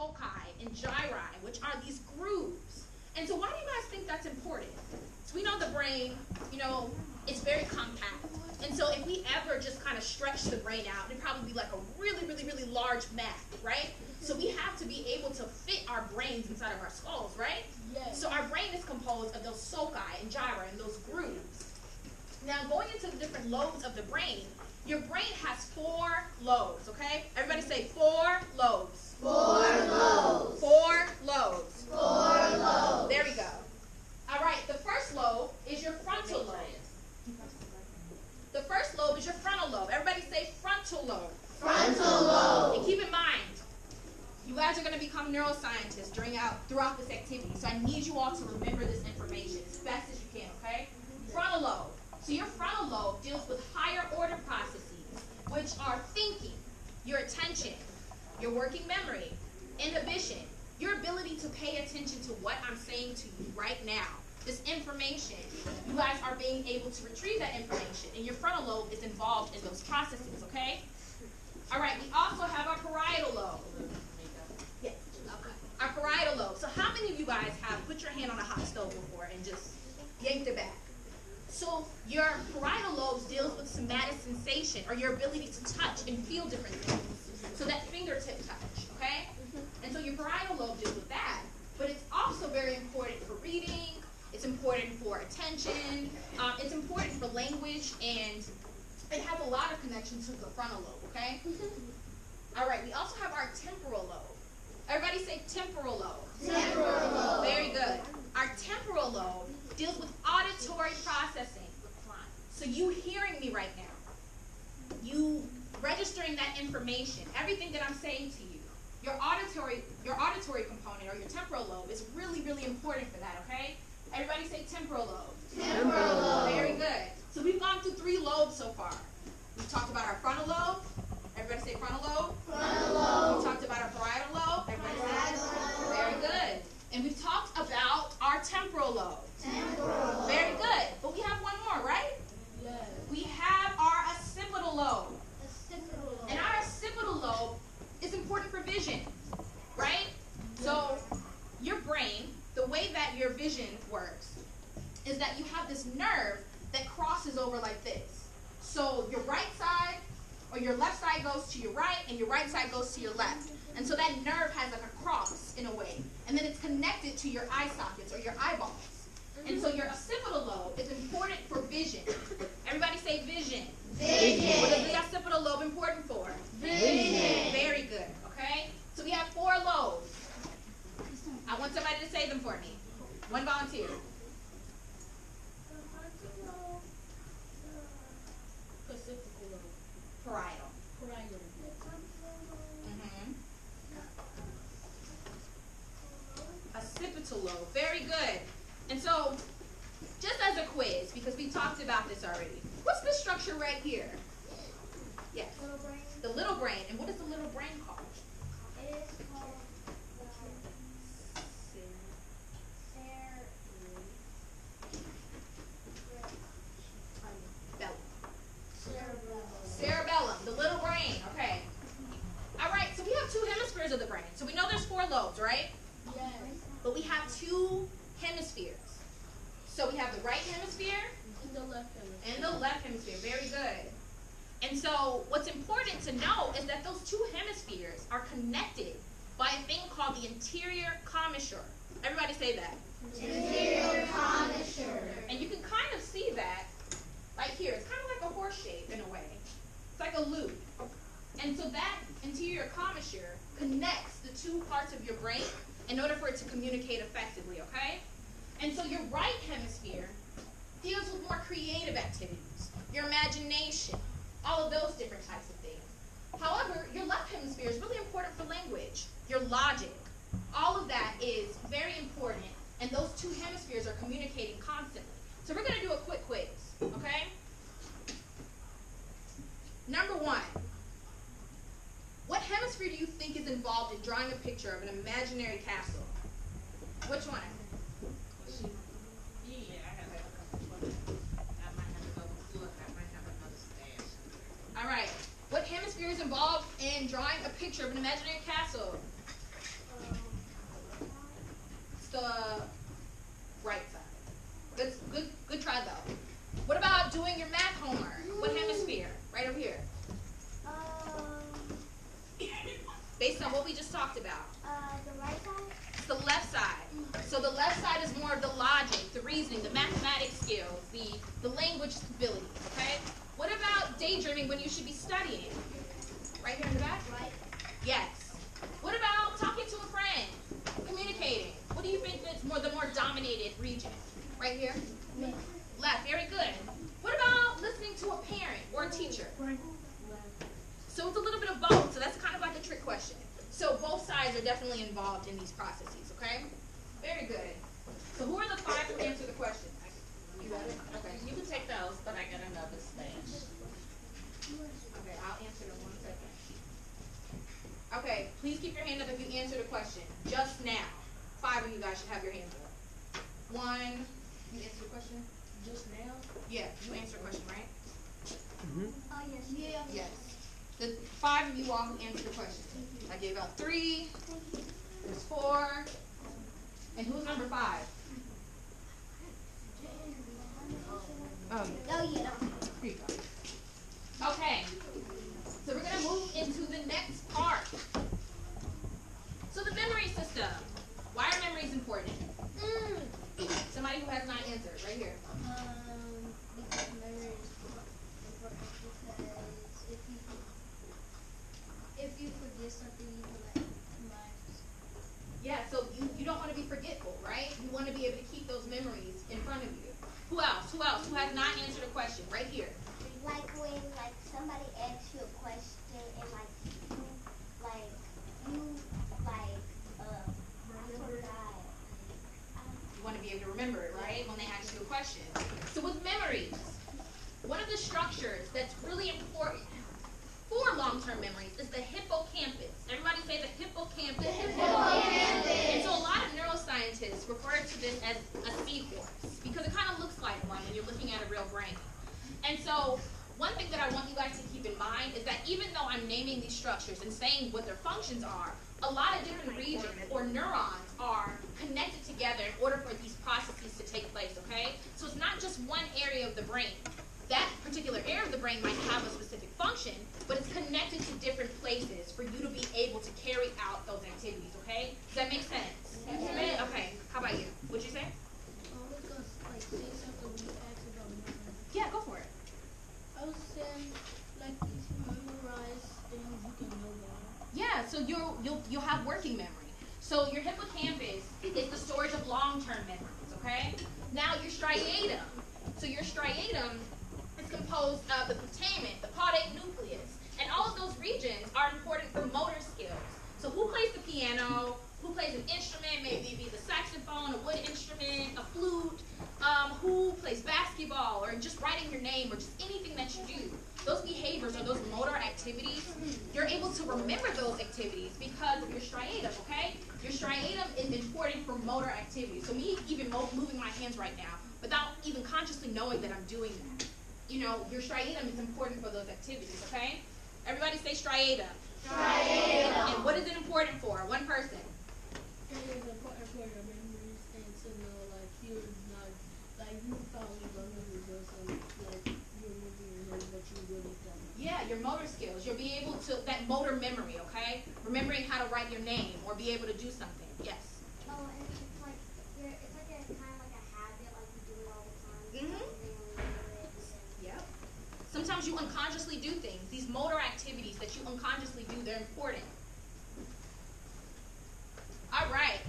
sulci and gyri, which are these grooves. And so why do you guys think that's important? So we know the brain, you know, it's very compact. And so if we ever just kind of stretch the brain out, it'd probably be like a really, really, really large map, right? So we have to be able to fit our brains inside of our skulls, right? Yes. So our brain is composed of those sulci and gyri and those grooves. Now going into the different lobes of the brain, your brain has 4 lobes, okay? Everybody say 4 lobes. 4 lobes. 4 lobes. 4 lobes. There we go. All right, the first lobe is your frontal lobe. The first lobe is your frontal lobe. Everybody say frontal lobe. Frontal lobe. And keep in mind, you guys are going to become neuroscientists throughout this activity. So I need you all to remember this information as best as you can, okay? Frontal lobe. So your frontal lobe deals with higher order processes, which are thinking, your attention, your working memory, inhibition, your ability to pay attention to what I'm saying to you right now. This information, you guys are being able to retrieve that information, and your frontal lobe is involved in those processes, okay? All right, we also have our parietal lobe. Yes, okay. Our parietal lobe. So how many of you guys have put your hand on a hot stove before and just yanked it back? So your parietal lobe deals with somatic sensation, or your ability to touch and feel different things. So that fingertip touch, okay? And so your parietal lobe deals with that. But it's also very important for reading. It's important for attention. It's important for language, and it has a lot of connection to the frontal lobe, okay? All right, we also have our temporal lobe. Everybody say temporal lobe. Temporal lobe. Very good. Our temporal lobe deals with auditory processing. So you hearing me right now, you registering that information, everything that I'm saying to you, your auditory component, or your temporal lobe, is really, really important for that, okay? Everybody say temporal lobe. Temporal lobe. Very good. So we've gone through 3 lobes so far. We've talked about our frontal lobe. Everybody say frontal lobe. Frontal lobe. We talked about our parietal lobe. Everybody say. Very good. And we've talked about our temporal lobe. Temporal lobe. Very good. But we have one more, right? Yes. We have our occipital lobe. Occipital lobe. And our occipital lobe is important for vision, right? So your brain, the way that your vision works is that you have this nerve that crosses over like this. So your right side or your left side goes to your right, and your right side goes to your left. And so that nerve has like a cross in a way. And then it's connected to your eye sockets or your eyeballs. And so your occipital lobe is important for vision. Everybody say vision. Vision. What is the occipital lobe important for? Vision. Very good, okay? So we have 4 lobes. I want somebody to say them for me. One volunteer. Parietal. Occipital lobe. Very good. And so, just as a quiz, because we talked about this already, what's this structure right here? Yes. Little brain. The little brain. And what is the little brain called? It is called Cerebellum, the little brain. Okay. All right, so we have 2 hemispheres of the brain. So we know there's 4 lobes, right? Yes. But we have 2 hemispheres. So we have the right hemisphere And the left hemisphere. and the left hemisphere. Very good. And so what's important to know is that those 2 hemispheres are connected by a thing called the anterior commissure. Everybody say that. Anterior commissure. And you can kind of see that right here. It's kind of like a horse shape in a way. It's like a loop. And so that anterior commissure connects the 2 parts of your brain in order for it to communicate effectively, okay? And so your right hemisphere deals with more creative activities, your imagination, all of those different types of things. However, your left hemisphere is really important for language, your logic. All of that is very important, and those 2 hemispheres are communicating constantly. So we're going to do a quick quiz, okay? Number 1, what hemisphere do you think is involved in drawing a picture of an imaginary castle? Which one? All right. What hemisphere is involved in drawing a picture of an imaginary castle? on what we just talked about? The right side? It's the left side. So the left side is more of the logic, the reasoning, the mathematics skills, the language abilities, okay? What about daydreaming when you should be studying? Right here in the back? Right. Yes. What about talking to a friend? Communicating. What do you think is the more dominated region? Right here? Left. Left. Very good. What about listening to a parent or a teacher? Right. So it's a little bit of both. So that's kind of like a trick question. So both sides are definitely involved in these processes, okay? Very good. So who are the 5 who answer the question? You got it? Okay. You can take those, but I got another stash. Okay, I'll answer them 1 second. Okay, please keep your hand up if you answered a question. Just now. 5 of you guys should have your hands up. 1, you answered the question? Just now? Yeah, you answered the question, right? Oh, yes. Yeah. Yes. The 5 of you all who answered the question. I gave out 3. There's 4. And who's number 5? Oh, yeah. here you go. Okay. So we're going to move into the next part. So the memory system. Why are memories important? Somebody who has not answered, right here. Because memory is important because if you forget something, you can remind. Yeah, so you don't want to be forgetful, right? You want to be able to keep those memories in front of you. Who else? Who else? Who has not answered a question? Right here. Like when somebody asks you a question and you forgot. You want to be able to remember it, right? When they ask you a question. So with memories, one of the structures that's really important for long-term memories is the hippocampus. Everybody say the hippocampus. The hippocampus. And so a lot of neuroscientists refer to this as a seahorse because it kind of looks like one when you're looking at a real brain. And so one thing that I want you guys to keep in mind is that even though I'm naming these structures and saying what their functions are, a lot of different regions or neurons are connected together in order for these processes to take place, okay? So it's not just one area of the brain. That particular area of the brain might have a specific function, but it's connected to different places for you to be able to carry out those activities, okay? Does that make sense? Yes. Okay, how about you? What'd you say? I was gonna say something when you asked about memory. Yeah, go for it. I was saying if you memorize things, you can know that. Yeah, so you'll have working memory. So your hippocampus is the storage of long-term memories, okay? Now your striatum. So your striatum is composed of the putamen, the caudate nucleus, and all of those regions are important for motor skills. So who plays the piano? Who plays an instrument? Maybe it be the saxophone, a wood instrument, a flute. Who plays basketball, or just writing your name, or just anything that you do. Those behaviors or those motor activities, you're able to remember those activities because of your striatum, okay? Your striatum is important for motor activities. So me even moving my hands right now, without even consciously knowing that I'm doing that. You know, your striatum is important for those activities, okay? Everybody say striatum. Striatum. And what is it important for? One person. It is important for your memories and to know you're not you probably don't remember something you're moving your head, but you really don't. Yeah, your motor skills. You'll be able to, that motor memory, okay? Remembering how to write your name or be able to do something. Yes. Oh, and it's like a kind of like a habit, like you do it all the time. Mhm. And then you remember it. Yep. Sometimes you unconsciously do things. These motor activities that you unconsciously do, they're important. All right.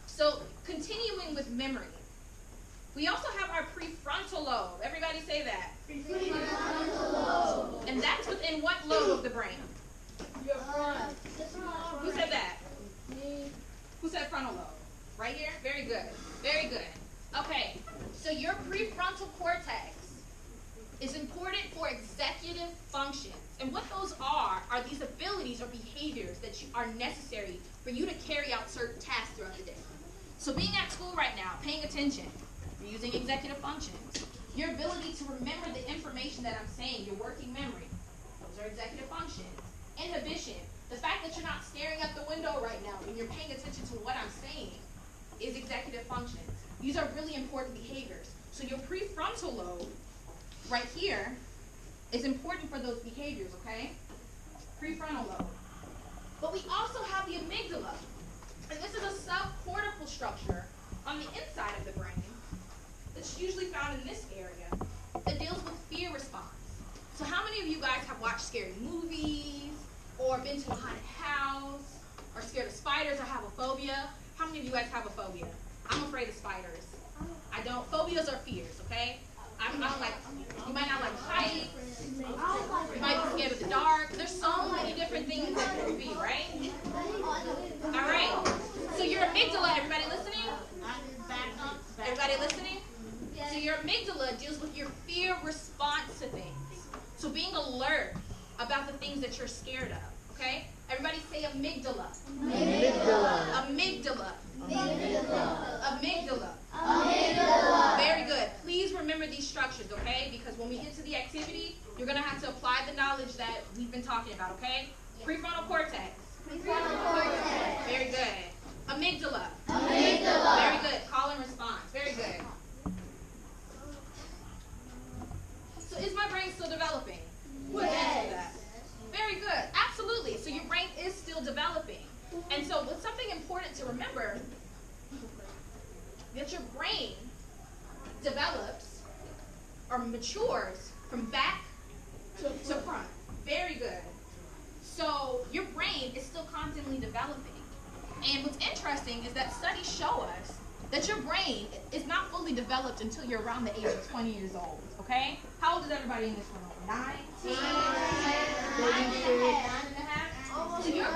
So continuing with memory. We also have our prefrontal lobe. Everybody say that. Prefrontal lobe. And that's within what lobe of the brain? Your front. Who said that? Me. Who said frontal lobe? Right here? Very good. Very good. Okay. So your prefrontal cortex is important for executive functions. And what those are these abilities or behaviors that are necessary for you to carry out certain tasks throughout the day. So being at school right now, paying attention, you're using executive functions. Your ability to remember the information that I'm saying, your working memory, those are executive functions. Inhibition, the fact that you're not staring at the window right now and you're paying attention to what I'm saying is executive functions. These are really important behaviors. So your prefrontal lobe, right here, is important for those behaviors, okay? Prefrontal lobe. But we also have the amygdala. And this is a subcortical structure on the inside of the brain that's usually found in this area that deals with fear response. So how many of you guys have watched scary movies or been to a haunted house or scared of spiders or have a phobia? How many of you guys have a phobia? I'm afraid of spiders. I don't. Phobias are fears, okay? I don't like, you might not like heights. You might be scared of the dark. There's so many different things that it could be, right? All right. So your amygdala, everybody listening? Everybody listening? So your amygdala deals with your fear response to things. So being alert about the things that you're scared of, okay? Everybody say amygdala. Amygdala. Amygdala. Amygdala. Amygdala. Amygdala. Very good. Please remember these structures, okay? Because when we get to the activity, you're going to have to apply the knowledge that we've been talking about, okay? Prefrontal cortex. Prefrontal cortex. Very good. Amygdala. Amygdala. Very good. Call and response. Very good. So is my brain still developing? Yes. Very good. Absolutely. So your brain is still developing. And so what's something important to remember, that your brain develops or matures from back to front. Very good. So your brain is still constantly developing. And what's interesting is that studies show us that your brain is not fully developed until you're around the age of 20 years old, okay? How old is everybody in this room? 9? 10? 9 and a half? So your